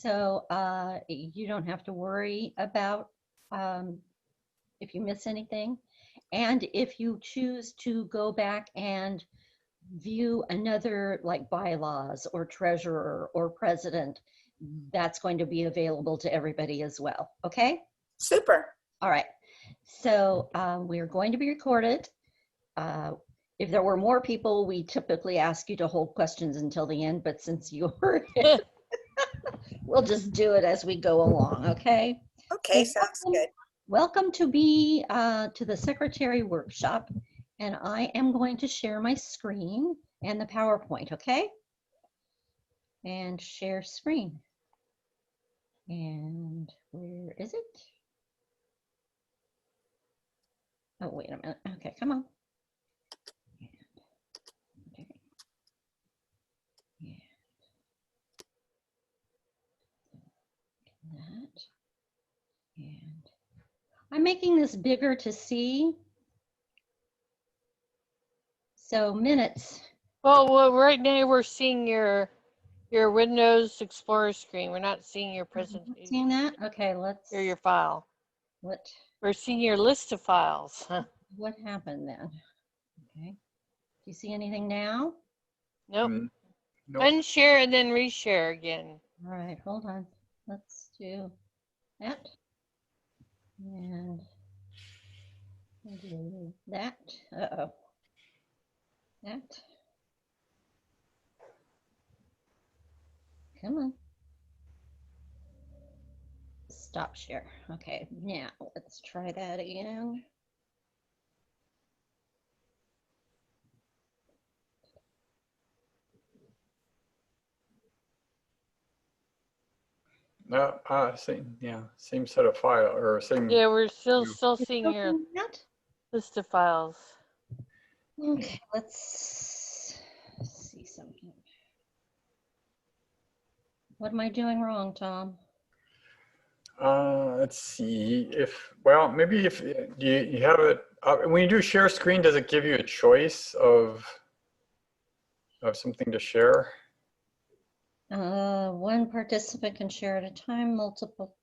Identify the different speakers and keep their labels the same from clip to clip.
Speaker 1: So you don't have to worry about if you miss anything. And if you choose to go back and view another like bylaws or treasurer or president, that's going to be available to everybody as well. Okay?
Speaker 2: Super.
Speaker 1: All right. So we're going to be recorded. If there were more people, we typically ask you to hold questions until the end, but since you're we'll just do it as we go along, okay?
Speaker 2: Okay,
Speaker 1: So
Speaker 2: sounds good.
Speaker 1: welcome to the Secretary Workshop, and I am going to share my screen and the PowerPoint, okay? And share screen. And where is it? Oh, wait a minute. Okay, come on. Okay. Yeah. That. And I'm making this bigger to see. So minutes.
Speaker 3: Well, right now we're seeing your Windows Explorer screen. We're not seeing your presentation.
Speaker 1: Seeing that? Okay, let's.
Speaker 3: Or your file.
Speaker 1: What?
Speaker 3: We're seeing your list of files.
Speaker 1: What happened then? Okay. Do you see anything now?
Speaker 3: Nope.
Speaker 4: Nope.
Speaker 3: Unshare and then reshare again.
Speaker 1: All right, hold on. Let's do that. And do that. Uh-oh. That. Come on. Stop share. Okay, now let's try that again.
Speaker 4: No, same set of file or same.
Speaker 3: Yeah, we're still
Speaker 4: view.
Speaker 3: seeing your list of files.
Speaker 1: Okay, let's see something. What am I doing wrong, Tom?
Speaker 4: Let's see maybe if you have it when you do share screen, does it give you a choice of something to share?
Speaker 1: One participant can share at a time, multiple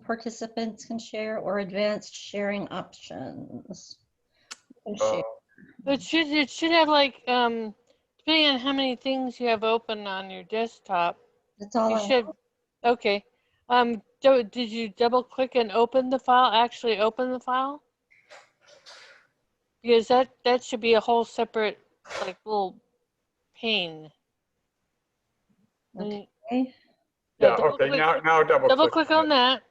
Speaker 1: participants can share, or advanced sharing options. Share.
Speaker 3: It should have like depending on how many things you have open on your desktop.
Speaker 1: That's all
Speaker 3: You
Speaker 1: I
Speaker 3: should.
Speaker 1: have.
Speaker 3: Okay. Did you double click and open the file? Actually open the file? Because that should be a whole separate like little pane.
Speaker 1: Okay.
Speaker 4: Yeah. Okay. Now
Speaker 3: double click on that.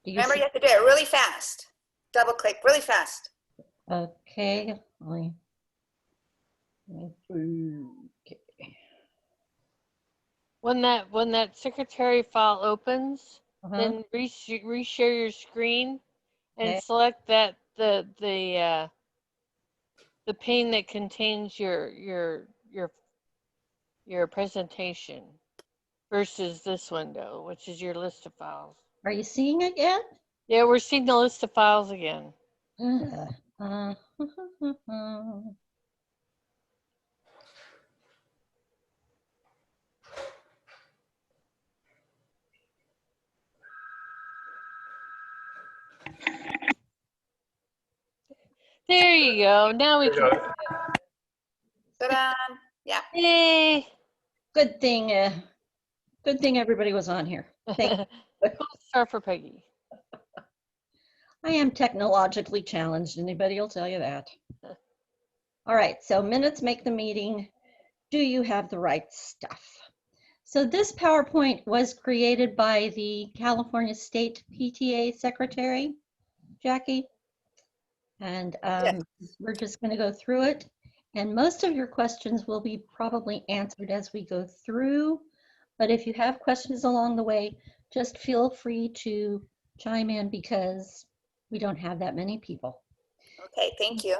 Speaker 2: Remember, you have to do it really fast. Double click really fast.
Speaker 1: Okay. Okay.
Speaker 3: When that secretary file opens, then reshare your screen and select that the pane that contains your presentation versus this window, which is your list of files.
Speaker 1: Are you seeing it yet?
Speaker 3: Yeah, we're seeing the list of files again. There you go. Now we can.
Speaker 2: Ta-da! Yeah.
Speaker 3: Yay!
Speaker 1: Good thing everybody was on here. Thank you.
Speaker 3: Gold star for Peggy.
Speaker 1: I am technologically challenged. Anybody will tell you that. All right, so minutes make the meeting. Do you have the right stuff? So this PowerPoint was created by the California State PTA Secretary, Jackie. And we're just going to go through it. And most of your questions will be probably answered as we go through. But if you have questions along the way, just feel free to chime in because we don't have that many people.
Speaker 2: Okay, thank you.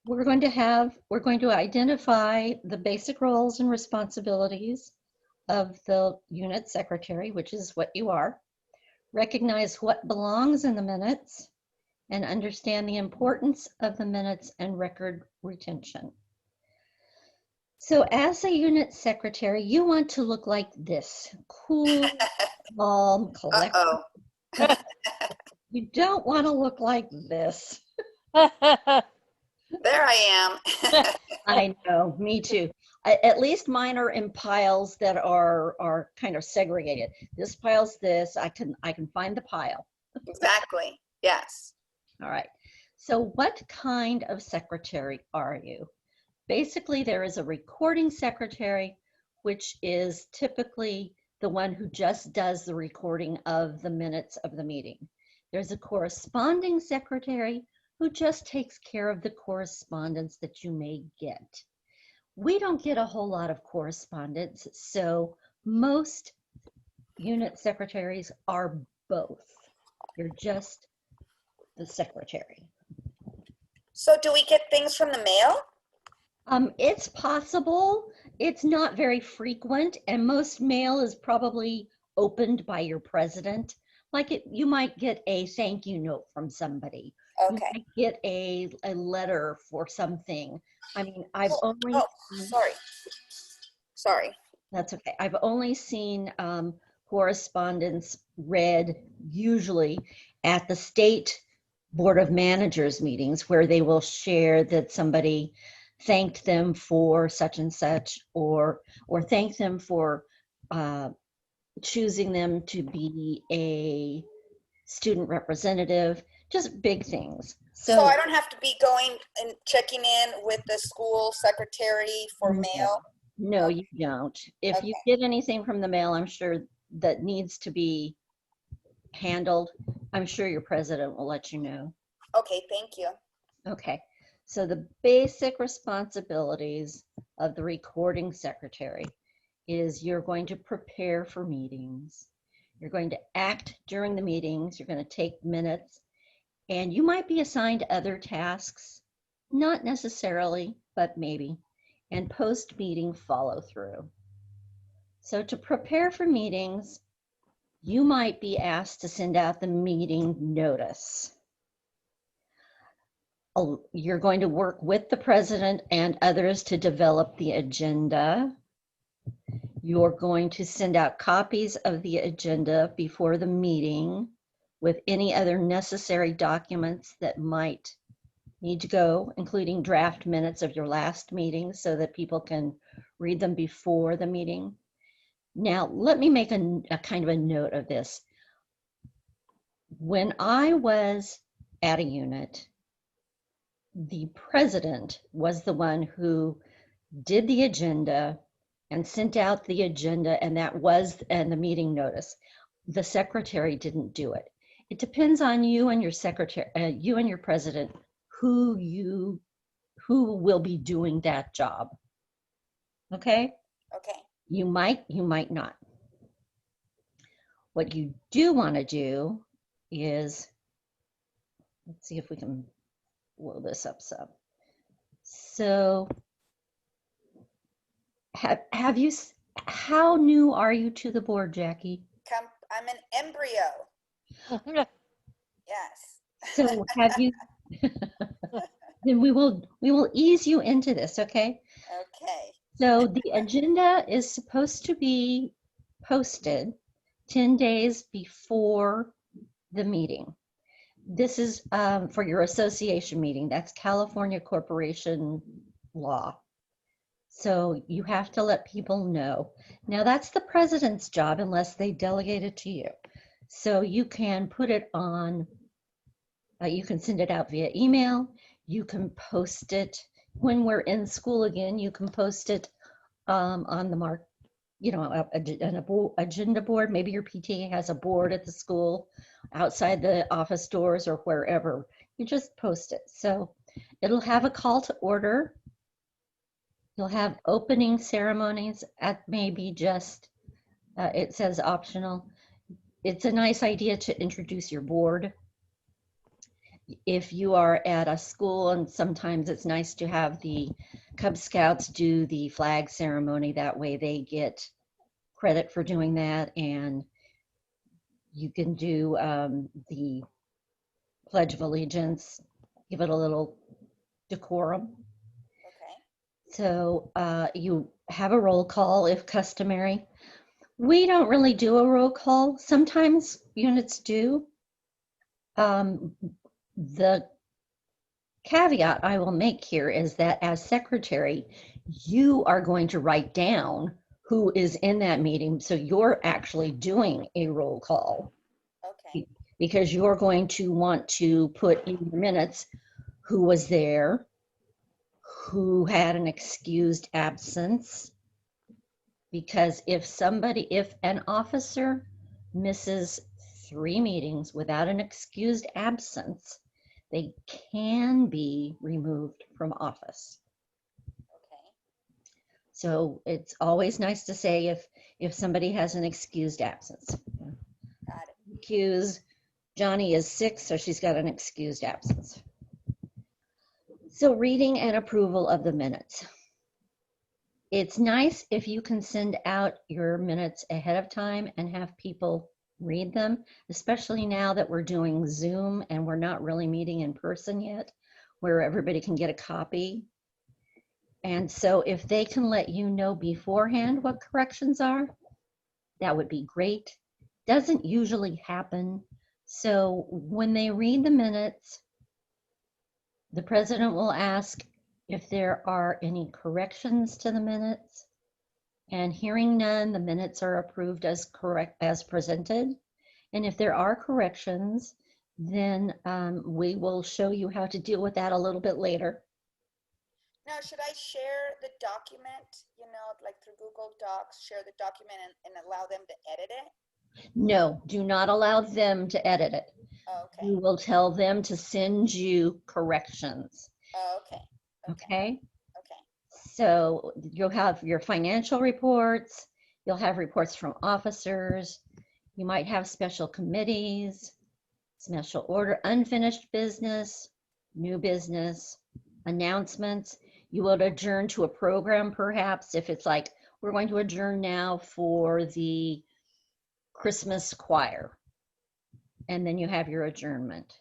Speaker 1: We're going to identify the basic roles and responsibilities of the unit secretary, which is what you are, recognize what belongs in the minutes, and understand the importance of the minutes and record retention. So as a unit secretary, you want to look like this, cool, calm, collected.
Speaker 2: Uh-oh.
Speaker 1: You don't want to look like this.
Speaker 2: There I am.
Speaker 1: I know, me too. At least mine are in piles that are kind of segregated. This pile's this. I can find the pile.
Speaker 2: Exactly. Yes.
Speaker 1: All right. So what kind of secretary are you? Basically, there is a recording secretary, which is typically the one who just does the recording of the minutes of the meeting. There's a corresponding secretary who just takes care of the correspondence that you may get. We don't get a whole lot of correspondence, so most unit secretaries are both. You're just the secretary.
Speaker 2: So do we get things from the mail?
Speaker 1: It's possible. It's not very frequent, and most mail is probably opened by your president. Like you might get a thank you note from somebody. You
Speaker 2: Okay.
Speaker 1: might get a letter for something. I mean, I've only
Speaker 2: Sorry. Sorry.
Speaker 1: That's okay. I've only seen correspondence read usually at the state board of managers meetings where they will share that somebody thanked them for such and such, or thank them for choosing them to be a student representative, just big things.
Speaker 2: So I don't have to be going and checking in with the school secretary for mail?
Speaker 1: No, you don't. If you
Speaker 2: Okay.
Speaker 1: get anything from the mail, I'm sure that needs to be handled, I'm sure your president will let you know.
Speaker 2: Okay, thank you.
Speaker 1: Okay, so the basic responsibilities of the recording secretary is you're going to prepare for meetings. You're going to act during the meetings. You're going to take minutes, and you might be assigned other tasks, not necessarily, but maybe, and post-meeting follow through. So to prepare for meetings, you might be asked to send out the meeting notice. You're going to work with the president and others to develop the agenda. You're going to send out copies of the agenda before the meeting with any other necessary documents that might need to go, including draft minutes of your last meeting so that people can read them before the meeting. Now, let me make a kind of a note of this. When I was at a unit, the president was the one who did the agenda and sent out the agenda, and the meeting notice. The secretary didn't do it. It depends on you and your secretary, you and your president, who will be doing that job. Okay?
Speaker 2: Okay.
Speaker 1: You might not. What you do want to do is, let's see if we can blow this up some. So have you, how new are you to the board, Jackie?
Speaker 2: I'm an embryo. Yes.
Speaker 1: So have you, then we will ease you into this, okay?
Speaker 2: Okay.
Speaker 1: So the agenda is supposed to be posted 10 days before the meeting. This is for your association meeting. That's California corporation law. So you have to let people know. Now that's the president's job unless they delegate it to you. So you can put it on, you can send it out via email. You can post it when we're in school again. You can post it on the an agenda board. Maybe your PTA has a board at the school, outside the office doors or wherever. You just post it. So it'll have a call to order. You'll have opening ceremonies at maybe just, it says optional. It's a nice idea to introduce your board. If you are at a school, and sometimes it's nice to have the Cub Scouts do the flag ceremony, that way they get credit for doing that, and you can do the Pledge of Allegiance, give it a little decorum.
Speaker 2: Okay.
Speaker 1: So you have a roll call if customary. We don't really do a roll call. Sometimes units do. The caveat I will make here is that as secretary, you are going to write down who is in that meeting. So you're actually doing a roll call
Speaker 2: Okay.
Speaker 1: because you're going to want to put in your minutes who was there, who had an excused absence. Because if an officer misses 3 meetings without an excused absence, they can be removed from office.
Speaker 2: Okay.
Speaker 1: So it's always nice to say if somebody has an excused absence.
Speaker 2: Got it.
Speaker 1: Excuse, Johnny is sick, so she's got an excused absence. So reading and approval of the minutes. It's nice if you can send out your minutes ahead of time and have people read them, especially now that we're doing Zoom and we're not really meeting in person yet, where everybody can get a copy. And so if they can let you know beforehand what corrections are, that would be great. Doesn't usually happen. So when they read the minutes, the president will ask if there are any corrections to the minutes. And hearing none, the minutes are approved as correct as presented. And if there are corrections, then we will show you how to deal with that a little bit later.
Speaker 2: Now, should I share the document, like through Google Docs, share the document and allow them to edit it?
Speaker 1: No, do not allow them to edit it.
Speaker 2: Oh, okay.
Speaker 1: You will tell them to send you corrections.
Speaker 2: Oh, okay.
Speaker 1: Okay?
Speaker 2: Okay.
Speaker 1: So you'll have your financial reports, you'll have reports from officers, you might have special committees, special order, unfinished business, new business, announcements. You would adjourn to a program perhaps if it's like, we're going to adjourn now for the Christmas choir. And then you have your adjournment.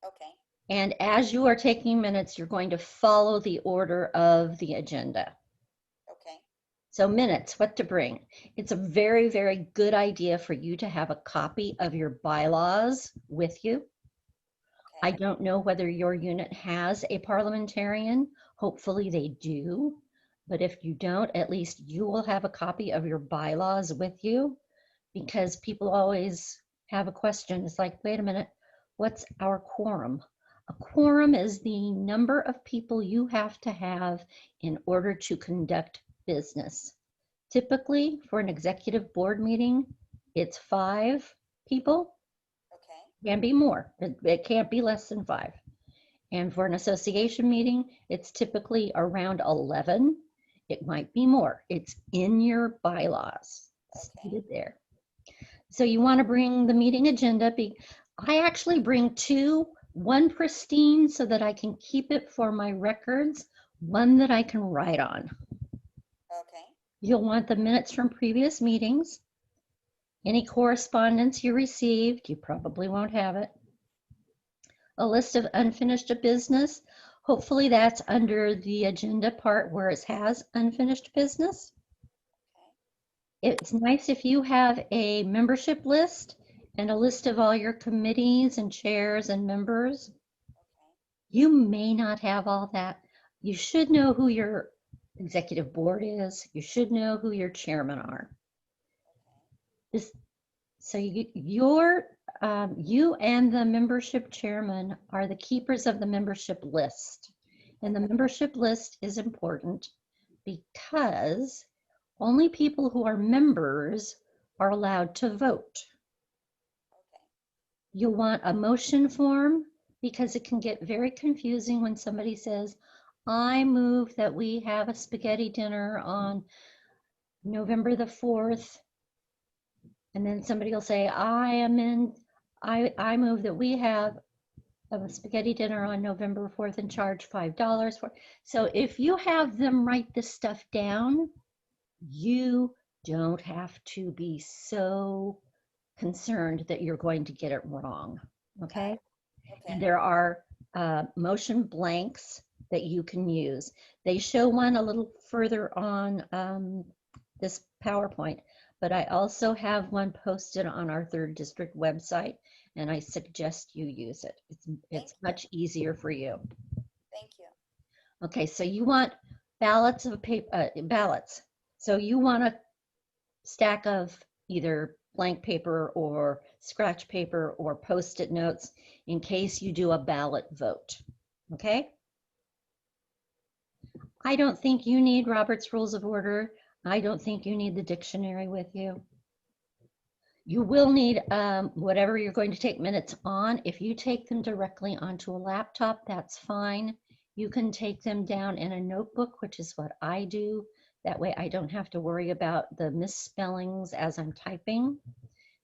Speaker 2: Okay.
Speaker 1: And as you are taking minutes, you're going to follow the order of the agenda.
Speaker 2: Okay.
Speaker 1: So minutes, what to bring. It's a very, very good idea for you to have a copy of your bylaws with you. I
Speaker 2: Okay.
Speaker 1: don't know whether your unit has a parliamentarian. Hopefully they do. But if you don't, at least you will have a copy of your bylaws with you, because people always have a question. It's like, wait a minute, what's our quorum? A quorum is the number of people you have to have in order to conduct business. Typically, for an executive board meeting, it's 5 people.
Speaker 2: Okay.
Speaker 1: Can be more. It can't be less than 5. And for an association meeting, it's typically around 11. It might be more. It's in your bylaws, stated there. So you want to bring the meeting agenda. I actually bring 2, one pristine so that I can keep it for my records, one that I can write on.
Speaker 2: Okay.
Speaker 1: You'll want the minutes from previous meetings. Any correspondence you received, you probably won't have it. A list of unfinished business. Hopefully that's under the agenda part where it has unfinished business. It's nice if you have a membership list and a list of all your committees and chairs and members. You may not have all that. You should know who your executive board is. You should know who your chairmen are. So you and the membership chairman are the keepers of the membership list. And the membership list is important because only people who are members are allowed to vote.
Speaker 2: Okay.
Speaker 1: You'll want a motion form because it can get very confusing when somebody says, I move that we have a spaghetti dinner on November the 4th. And then somebody will say, I move that we have a spaghetti dinner on November 4th and charge $5 for it. So if you have them write this stuff down, you don't have to be so concerned that you're going to get it wrong, okay?
Speaker 2: Okay.
Speaker 1: And there are motion blanks that you can use. They show one a little further on this PowerPoint, but I also have one posted on our 3rd District website, and I suggest you use it. It's much easier for you.
Speaker 2: Thank you.
Speaker 1: Okay, so you want ballots of paper, ballots. So you want a stack of either blank paper or scratch paper or Post-it notes in case you do a ballot vote. Okay? I don't think you need Robert's Rules of Order. I don't think you need the dictionary with you. You will need whatever you're going to take minutes on. If you take them directly onto a laptop, that's fine. You can take them down in a notebook, which is what I do. That way I don't have to worry about the misspellings as I'm typing.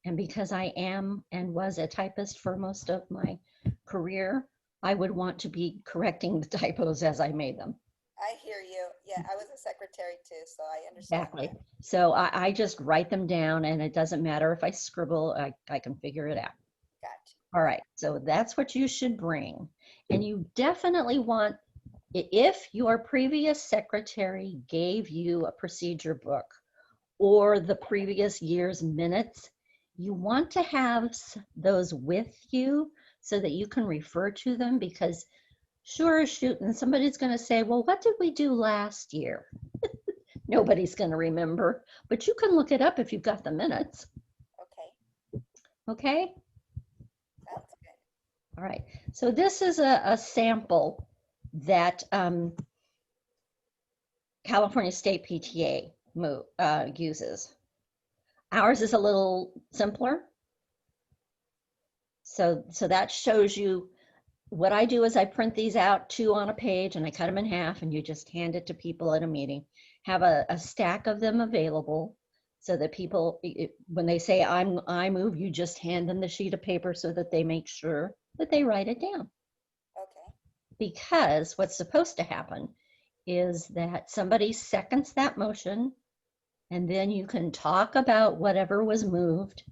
Speaker 1: And because I am and was a typist for most of my career, I would want to be correcting the typos as I made them.
Speaker 2: I hear you. Yeah, I was a secretary too, so I understand.
Speaker 1: Exactly.
Speaker 2: That.
Speaker 1: So I just write them down, and it doesn't matter if I scribble, I can figure it out.
Speaker 2: Gotcha.
Speaker 1: All right, so that's what you should bring. And you definitely want, if your previous secretary gave you a procedure book or the previous year's minutes, you want to have those with you so that you can refer to them, because sure as shooting, somebody's going to say, well, what did we do last year? Nobody's going to remember, but you can look it up if you've got the minutes.
Speaker 2: Okay.
Speaker 1: Okay?
Speaker 2: Sounds good.
Speaker 1: All right. So this is a sample that California State PTA uses. Ours is a little simpler. So that shows you. What I do is I print these out 2 on a page, and I cut them in half, and you just hand it to people at a meeting. Have a stack of them available so that people, when they say I move, you just hand them the sheet of paper so that they make sure that they write it down.
Speaker 2: Okay.
Speaker 1: Because what's supposed to happen is that somebody seconds that motion, and then you can talk about whatever was moved,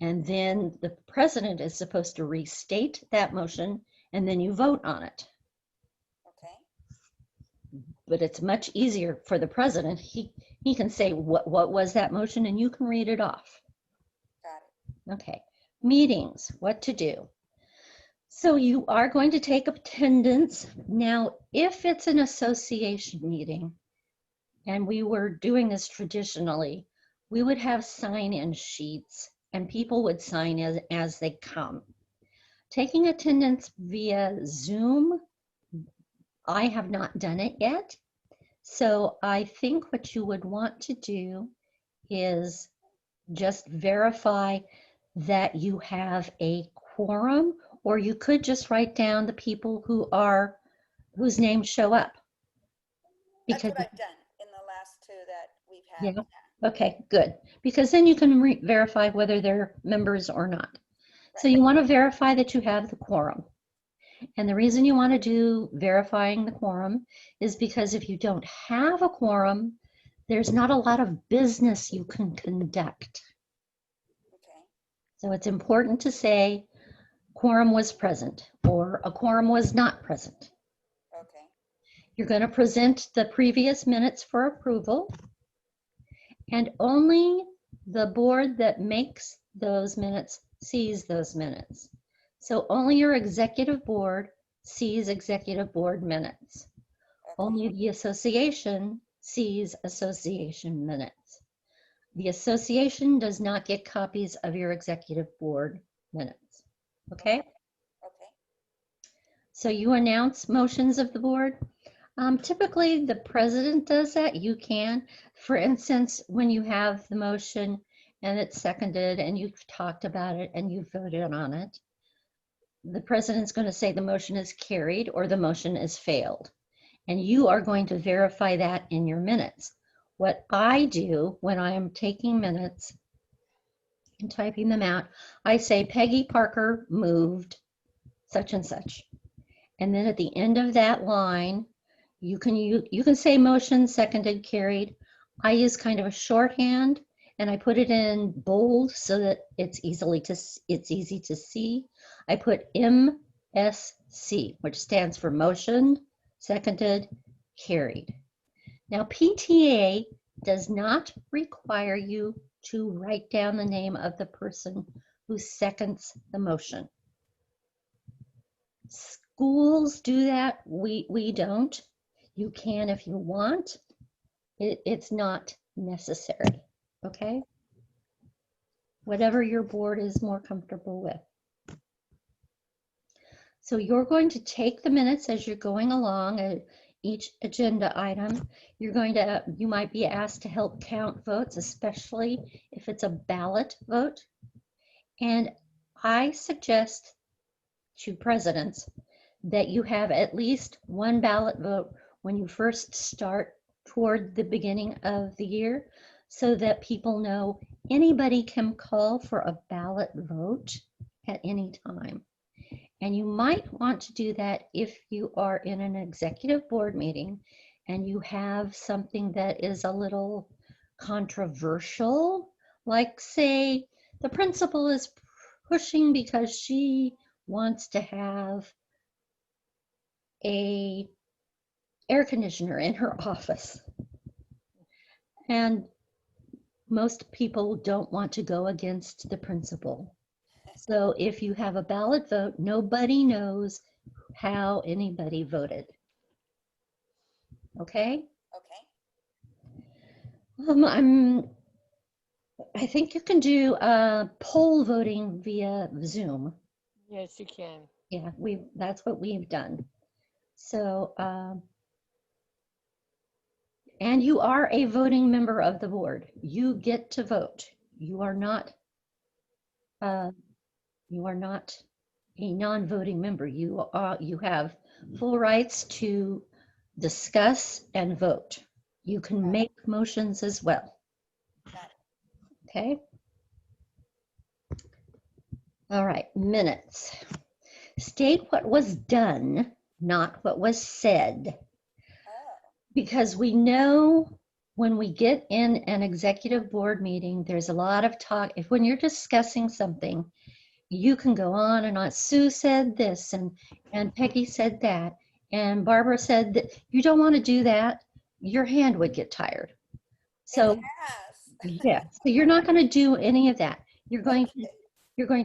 Speaker 1: and then the president is supposed to restate that motion, and then you vote on it.
Speaker 2: Okay.
Speaker 1: But it's much easier for the president. He can say, what was that motion, and you can read it off.
Speaker 2: Got it.
Speaker 1: Okay. Meetings, what to do. So you are going to take attendance. Now, if it's an association meeting, and we were doing this traditionally, we would have sign-in sheets, and people would sign as they come. Taking attendance via Zoom, I have not done it yet. So I think what you would want to do is just verify that you have a quorum, or you could just write down the people whose names show up.
Speaker 2: That's what I've done in the last 2 that we've had.
Speaker 1: Yeah. Okay, good. Because then you can verify whether they're members or not.
Speaker 2: Right.
Speaker 1: So you want to verify that you have the quorum. And the reason you want to do verifying the quorum is because if you don't have a quorum, there's not a lot of business you can conduct.
Speaker 2: Okay.
Speaker 1: So it's important to say quorum was present or a quorum was not present.
Speaker 2: Okay.
Speaker 1: You're going to present the previous minutes for approval, and only the board that makes those minutes sees those minutes. So only your executive board sees executive board minutes.
Speaker 2: Okay.
Speaker 1: Only the association sees association minutes. The association does not get copies of your executive board minutes. Okay?
Speaker 2: Okay.
Speaker 1: So you announce motions of the board. Typically, the president does that. You can. For instance, when you have the motion and it's seconded and you've talked about it and you voted on it, the president's going to say the motion is carried or the motion is failed. And you are going to verify that in your minutes. What I do when I am taking minutes and typing them out, I say Peggy Parker moved such and such. And then at the end of that line, you can say motion, seconded, carried. I use kind of a shorthand, and I put it in bold so that it's easy to see. I put MSC, which stands for motion, seconded, carried. Now, PTA does not require you to write down the name of the person who seconds the motion. Schools do that. We don't. You can if you want. It's not necessary. Okay? Whatever your board is more comfortable with. So you're going to take the minutes as you're going along at each agenda item. You might be asked to help count votes, especially if it's a ballot vote. And I suggest to presidents that you have at least one ballot vote when you first start toward the beginning of the year, so that people know anybody can call for a ballot vote at any time. And you might want to do that if you are in an executive board meeting and you have something that is a little controversial, like say the principal is pushing because she wants to have a air conditioner in her office. And most people don't want to go against the principal. So if you have a ballot vote, nobody knows how anybody voted. Okay?
Speaker 2: Okay.
Speaker 1: I think you can do poll voting via Zoom.
Speaker 3: Yes, you can.
Speaker 1: Yeah, that's what we've done. So, and you are a voting member of the board. You get to vote. You are not a non-voting member. You have full rights to discuss and vote. You can make motions as well. Okay. All right, minutes. State what was done, not what was said. Because we know when we get in an executive board meeting, there's a lot of talk. When you're discussing something, you can go on and on. Sue said this, and Peggy said that, and Barbara said that. You don't want to do that. Your hand would get tired. So yeah, so you're not going to do any of that. You're going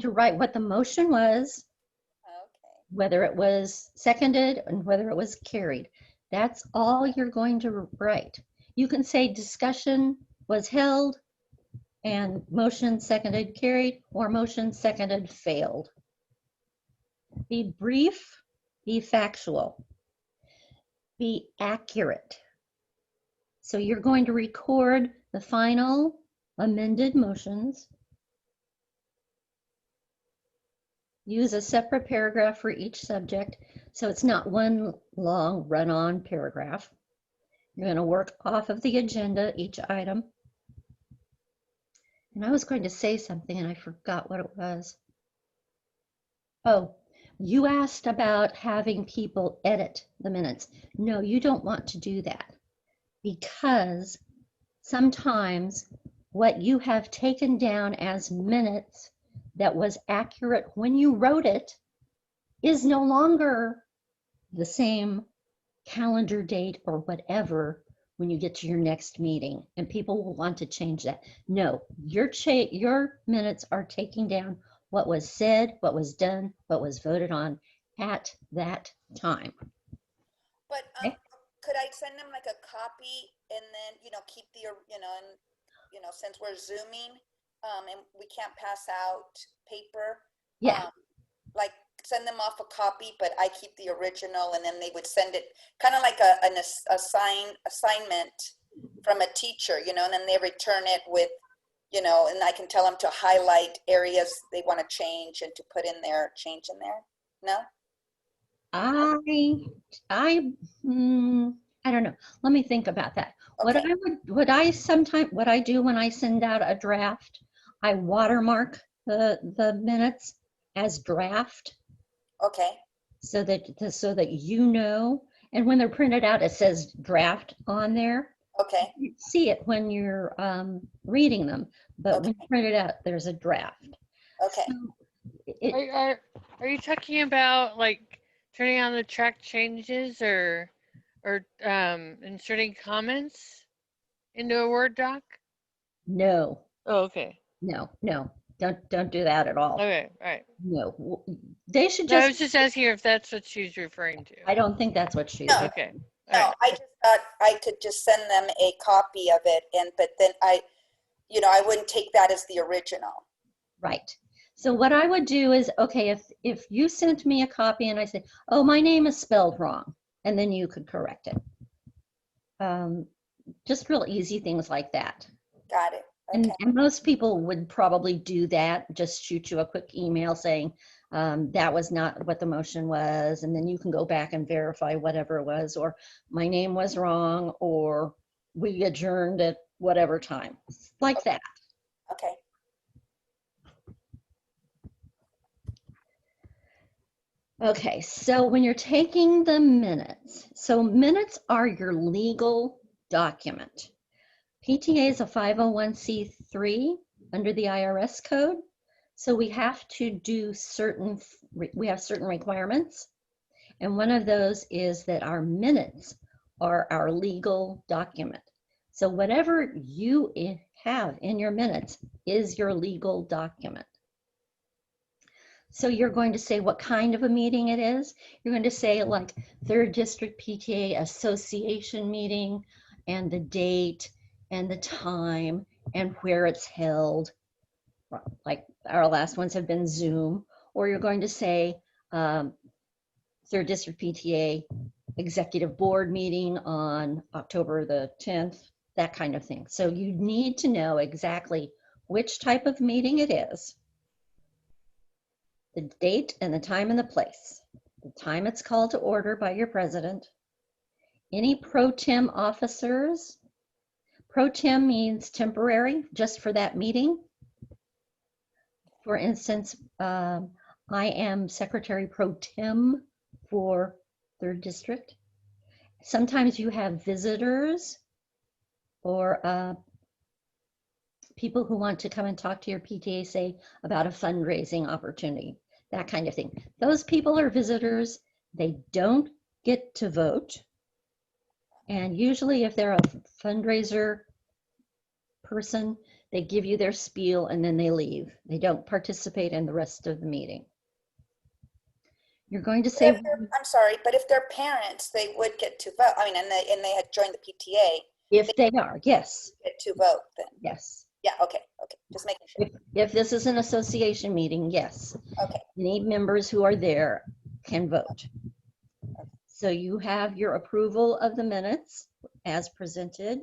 Speaker 1: to write what the motion was, whether it was seconded and whether it was carried. That's all you're going to write. You can say discussion was held and motion seconded carried, or motion seconded failed. Be brief, be factual, be accurate. So you're going to record the final amended motions. Use a separate paragraph for each subject, so it's not one long run-on paragraph. You're going to work off of the agenda, each item. And I was going to say something and I forgot what it was. Oh, you asked about having people edit the minutes. No, you don't want to do that, because sometimes what you have taken down as minutes that was accurate when you wrote it is no longer the same calendar date or whatever when you get to your next meeting, and people will want to change that. No, your minutes are taking down what was said, what was done, what was voted on at that time.
Speaker 2: But
Speaker 1: Okay.
Speaker 2: could I send them like a copy and then, keep the, since we're Zooming, and we can't pass out paper.
Speaker 1: Yeah.
Speaker 2: Like send them off a copy, but I keep the original, and then they would send it kind of like an assignment from a teacher, and then they return it with, and I can tell them to highlight areas they want to change and to put in their change in there. No?
Speaker 1: I don't know. Let me think about that.
Speaker 2: Okay.
Speaker 1: What I do when I send out a draft, I watermark the minutes as draft.
Speaker 2: Okay.
Speaker 1: So that you know, and when they're printed out, it says draft on there.
Speaker 2: Okay.
Speaker 1: You see it when you're reading them, but when you print it out, there's a draft.
Speaker 2: Okay.
Speaker 3: Are you talking about like turning on the track changes, or or inserting comments into a Word doc?
Speaker 1: No,
Speaker 3: Oh, okay.
Speaker 1: no, no. Don't do that at all.
Speaker 3: Okay, all right.
Speaker 1: No, they should
Speaker 3: No, I
Speaker 1: just,
Speaker 3: was just asking her if that's what she's referring to.
Speaker 1: I don't think that's what she's.
Speaker 2: No.
Speaker 3: Okay, all
Speaker 2: No,
Speaker 3: right.
Speaker 2: I just thought I could just send them a copy of it but then I wouldn't take that as the original.
Speaker 1: Right. So what I would do is, okay, if you sent me a copy and I said, oh, my name is spelled wrong, and then you could correct it. Just real easy things like that.
Speaker 2: Got it.
Speaker 1: And,
Speaker 2: Okay.
Speaker 1: and most people would probably do that, just shoot you a quick email saying that was not what the motion was, and then you can go back and verify whatever it was, or my name was wrong, or we adjourned at whatever time, like that.
Speaker 2: Okay.
Speaker 1: Okay, so when you're taking the minutes, so minutes are your legal document. PTA is a 501c3 under the IRS code. So we have to do certain requirements. And one of those is that our minutes are our legal document. So whatever you have in your minutes is your legal document. So you're going to say what kind of a meeting it is. You're going to say like 3rd District PTA Association meeting and the date and the time and where it's held. Like our last ones have been Zoom. Or you're going to say 3rd District PTA Executive Board meeting on October the 10th, that kind of thing. So you need to know exactly which type of meeting it is, the date and the time and the place, the time it's called to order by your president, any pro tem officers. Pro tem means temporary, just for that meeting. For instance, I am secretary pro tem for 3rd District. Sometimes you have visitors or people who want to come and talk to your PTA, say about a fundraising opportunity, that kind of thing. Those people are visitors. They don't get to vote. And usually if they're a fundraiser person, they give you their spiel and then they leave. They don't participate in the rest of the meeting. You're going to say,
Speaker 2: I'm sorry, but if they're parents, they would get to vote. I mean, and they had joined the PTA,
Speaker 1: if they are, yes,
Speaker 2: get to vote then.
Speaker 1: yes.
Speaker 2: Yeah, okay, just making sure.
Speaker 1: If this is an association meeting, yes.
Speaker 2: Okay.
Speaker 1: Any members who are there can vote. So you have your approval of the minutes as presented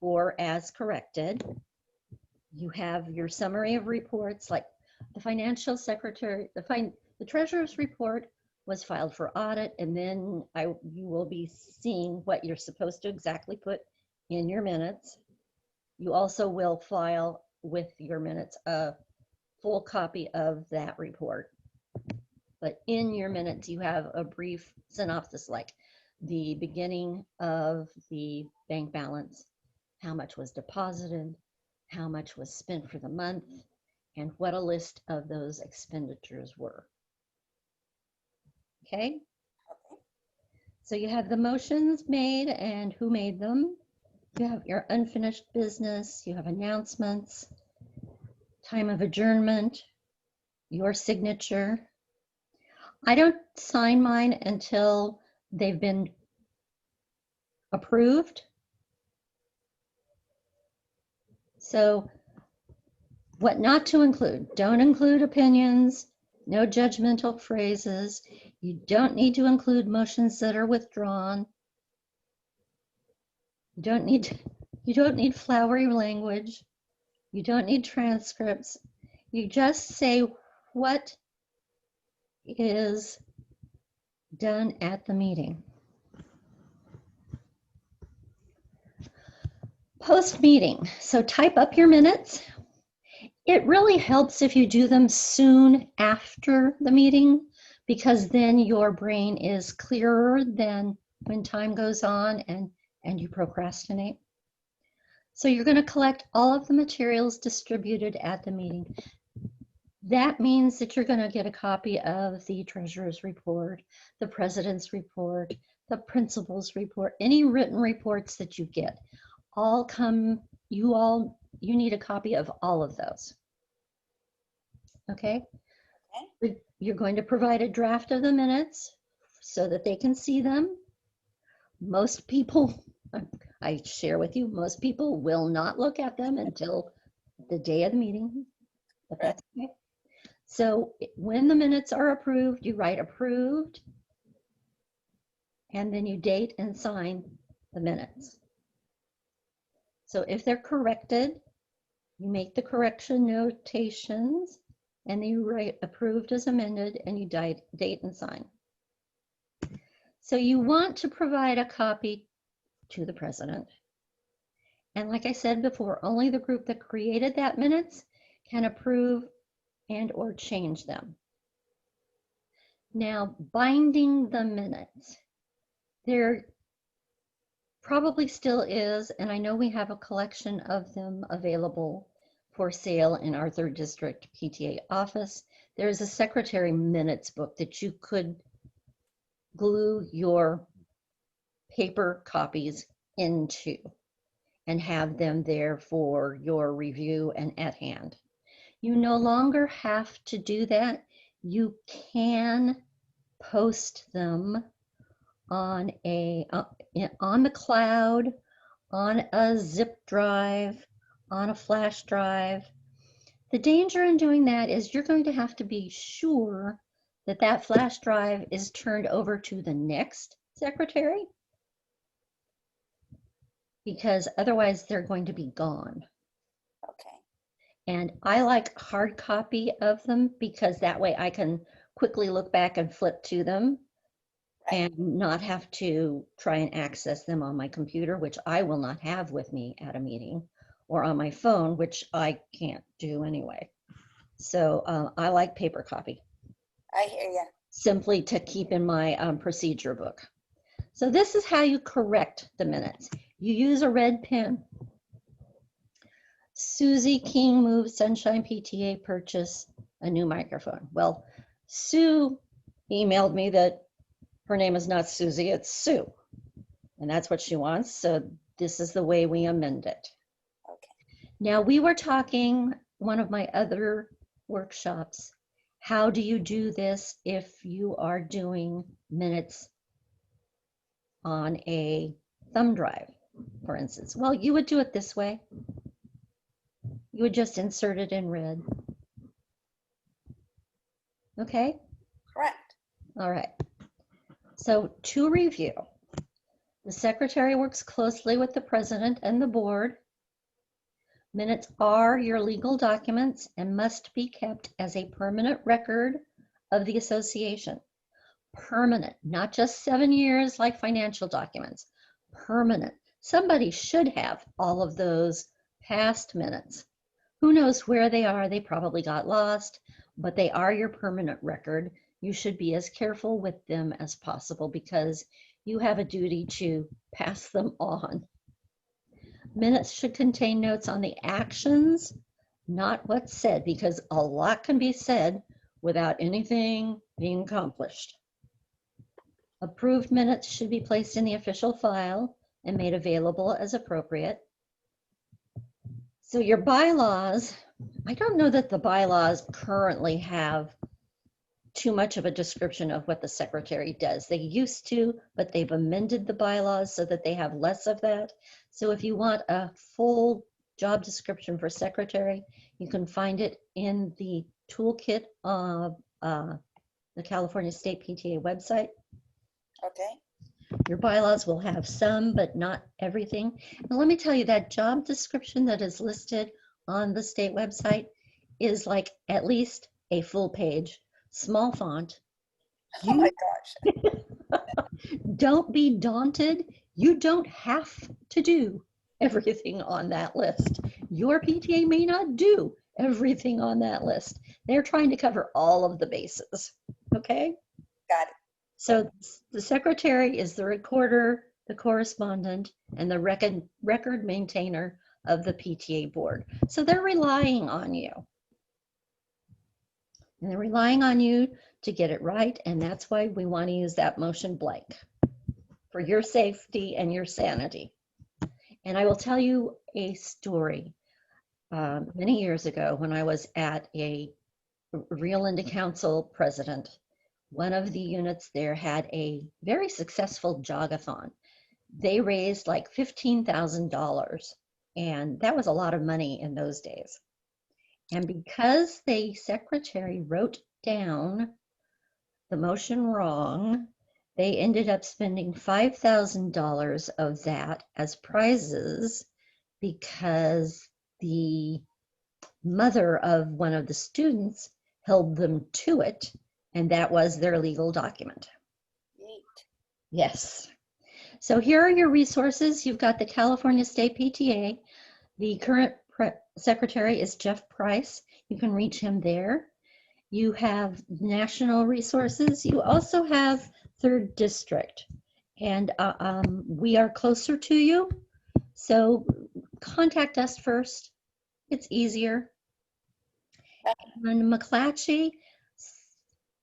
Speaker 1: or as corrected. You have your summary of reports, like the financial secretary, the treasurer's report was filed for audit, and then you will be seeing what you're supposed to exactly put in your minutes. You also will file with your minutes a full copy of that report. But in your minutes, you have a brief synopsis, like the beginning of the bank balance, how much was deposited, how much was spent for the month, and what a list of those expenditures were. Okay? So you have the motions made and who made them. You have your unfinished business, you have announcements, time of adjournment, your signature. I don't sign mine until they've been approved. So what not to include: don't include opinions, no judgmental phrases. You don't need to include motions that are withdrawn. You don't need flowery language. You don't need transcripts. You just say what is done at the meeting. Post-meeting, so type up your minutes. It really helps if you do them soon after the meeting, because then your brain is clearer than when time goes on and you procrastinate. So you're going to collect all of the materials distributed at the meeting. That means that you're going to get a copy of the treasurer's report, the president's report, the principal's report, any written reports that you get, all come, you need a copy of all of those. Okay? You're going to provide a draft of the minutes so that they can see them. Most people, I share with you, most people will not look at them until the day of the meeting, but that's okay. So when the minutes are approved, you write approved, and then you date and sign the minutes. So if they're corrected, you make the correction notations, and then you write approved as amended, and you date and sign. So you want to provide a copy to the president. And like I said before, only the group that created that minutes can approve and or change them. Now, binding the minutes. There probably still is, and I know we have a collection of them available for sale in our 3rd District PTA office. There's a secretary minutes book that you could glue your paper copies into and have them there for your review and at hand. You no longer have to do that. You can post them on the cloud, on a zip drive, on a flash drive. The danger in doing that is you're going to have to be sure that that flash drive is turned over to the next secretary, because otherwise they're going to be gone.
Speaker 2: Okay.
Speaker 1: And I like hard copy of them because that way I can quickly look back and flip to them and not have to try and access them on my computer, which I will not have with me at a meeting, or on my phone, which I can't do anyway. So I like paper copy.
Speaker 2: I hear you.
Speaker 1: Simply to keep in my procedure book. So this is how you correct the minutes. You use a red pen. Susie King moved Sunshine PTA purchase a new microphone. Well, Sue emailed me that her name is not Susie, it's Sue. And that's what she wants. So this is the way we amend it.
Speaker 2: Okay.
Speaker 1: Now we were talking, one of my other workshops, how do you do this if you are doing minutes on a thumb drive, for instance? Well, you would do it this way. You would just insert it in red. Okay?
Speaker 2: Correct.
Speaker 1: All right. So to review, the secretary works closely with the president and the board. Minutes are your legal documents and must be kept as a permanent record of the association. Permanent, not just 7 years like financial documents. Permanent. Somebody should have all of those past minutes. Who knows where they are? They probably got lost, but they are your permanent record. You should be as careful with them as possible because you have a duty to pass them on. Minutes should contain notes on the actions, not what's said, because a lot can be said without anything being accomplished. Approved minutes should be placed in the official file and made available as appropriate. So your bylaws, I don't know that the bylaws currently have too much of a description of what the secretary does. They used to, but they've amended the bylaws so that they have less of that. So if you want a full job description for secretary, you can find it in the toolkit of the California State PTA website.
Speaker 2: Okay.
Speaker 1: Your bylaws will have some, but not everything. And let me tell you, that job description that is listed on the state website is like at least a full page, small font.
Speaker 2: Oh my gosh.
Speaker 1: Don't be daunted. You don't have to do everything on that list. Your PTA may not do everything on that list. They're trying to cover all of the bases, okay?
Speaker 2: Got it.
Speaker 1: So the secretary is the recorder, the correspondent, and the record maintainer of the PTA board. So they're relying on you. And they're relying on you to get it right, and that's why we want to use that motion blank. for your safety and your sanity. And I will tell you a story. Many years ago, when I was at a Rio Linda Council president, one of the units there had a very successful jogathon. They raised like $15,000, and that was a lot of money in those days. And because the secretary wrote down the motion wrong, they ended up spending $5,000 of that as prizes because the mother of one of the students held them to it, and that was their legal document.
Speaker 2: Neat.
Speaker 1: Yes. So here are your resources. You've got the California State PTA. The current secretary is Jeff Price. You can reach him there. You have national resources. You also have 3rd District, and we are closer to you. So contact us first. It's easier. And McClatchy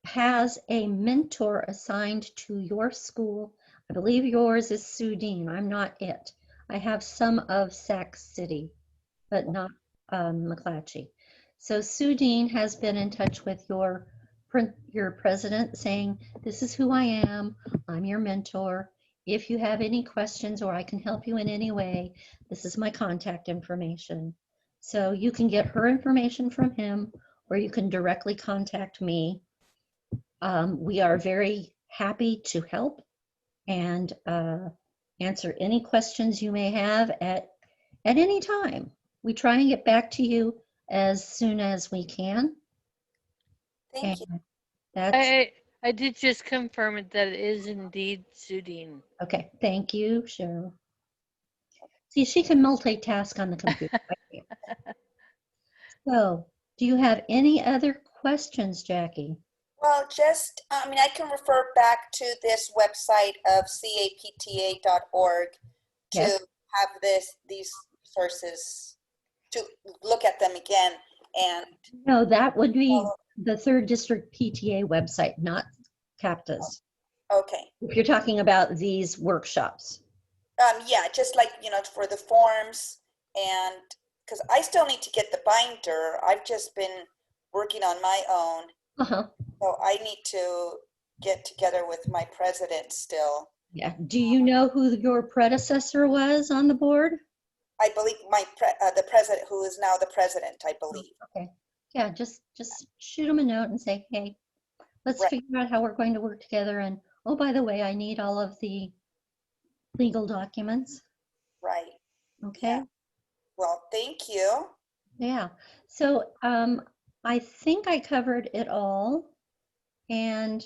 Speaker 1: has a mentor assigned to your school. I believe yours is Sue Dean. I'm not it. I have some of Sac City, but not McClatchy. So Sue Dean has been in touch with your president saying, this is who I am. I'm your mentor. If you have any questions or I can help you in any way, this is my contact information. So you can get her information from him, or you can directly contact me. We are very happy to help and answer any questions you may have at any time. We try and get back to you as soon as we can.
Speaker 2: Thank you.
Speaker 1: That's
Speaker 3: I did just confirm it that it is indeed Sudine.
Speaker 1: okay. Thank you, Cheryl. See, she can multitask on the computer. So, do you have any other questions, Jackie?
Speaker 2: Well, just, I mean, I can refer back to this website of capta.org to
Speaker 1: Yes.
Speaker 2: have these sources, to look at them again. And
Speaker 1: No, that would be the 3rd District PTA website, not CAPTA's.
Speaker 2: okay.
Speaker 1: If you're talking about these workshops.
Speaker 2: Yeah, just like, for the forms, and because I still need to get the binder. I've just been working on my own.
Speaker 1: Uh-huh.
Speaker 2: So I need to get together with my president still.
Speaker 1: Yeah. Do you know who your predecessor was on the board?
Speaker 2: I believe the president, who is now the president, I believe.
Speaker 1: Okay. Yeah, just shoot them a note and say, hey, let's
Speaker 2: Right.
Speaker 1: figure out how we're going to work together. And oh, by the way, I need all of the legal documents.
Speaker 2: Right.
Speaker 1: Okay.
Speaker 2: Yeah. Well, thank you.
Speaker 1: Yeah. So I think I covered it all. And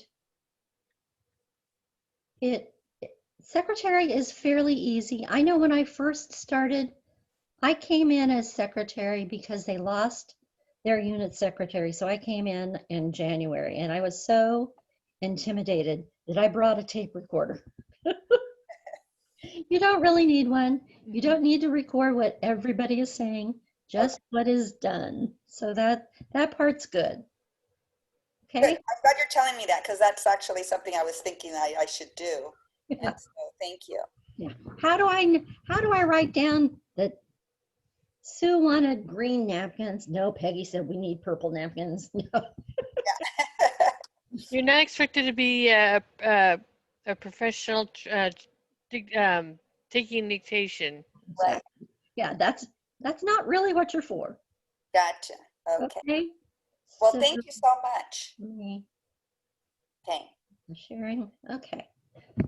Speaker 1: secretary is fairly easy. I know when I first started, I came in as secretary because they lost their unit secretary. So I came in January, and I was so intimidated that I brought a tape recorder. You don't really need one. You don't need to record what everybody is saying, just what is done. So that part's good.
Speaker 2: Good.
Speaker 1: Okay.
Speaker 2: I'm glad you're telling me that, because that's actually something I was thinking I should do.
Speaker 1: Yeah.
Speaker 2: And so thank you.
Speaker 1: Yeah. How do I write down that Sue wanted green napkins? No, Peggy said we need purple napkins. No.
Speaker 3: You're not expected to be a professional taking dictation.
Speaker 2: Right.
Speaker 1: Yeah, that's not really what you're for.
Speaker 2: Gotcha. Okay.
Speaker 1: Okay.
Speaker 2: Well,
Speaker 1: So,
Speaker 2: thank you so much. Okay.
Speaker 1: Sharing. Okay.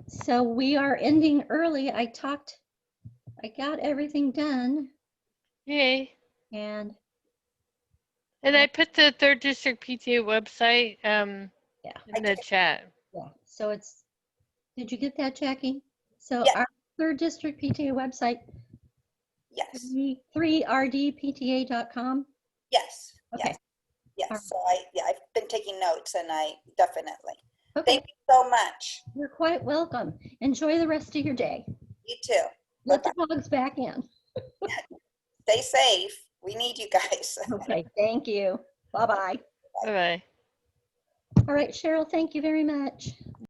Speaker 1: So we are ending early. I got everything done,
Speaker 3: Yay.
Speaker 1: and
Speaker 3: I put the 3rd District PTA website
Speaker 1: yeah.
Speaker 3: in the chat.
Speaker 1: Yeah. So did you get that, Jackie? So
Speaker 2: Yeah.
Speaker 1: our 3rd District PTA website,
Speaker 2: Yes.
Speaker 1: 3rdpta.com.
Speaker 2: Yes.
Speaker 1: Okay.
Speaker 2: Yes.
Speaker 1: All right.
Speaker 2: So I've been taking notes, and I definitely.
Speaker 1: Okay.
Speaker 2: Thank you so much.
Speaker 1: You're quite welcome. Enjoy the rest of your day.
Speaker 2: You too.
Speaker 1: Let the dogs back in.
Speaker 2: Stay safe. We need you guys.
Speaker 1: Okay. Thank you. Bye-bye.
Speaker 3: Bye-bye.
Speaker 1: All right, Cheryl, thank you very much.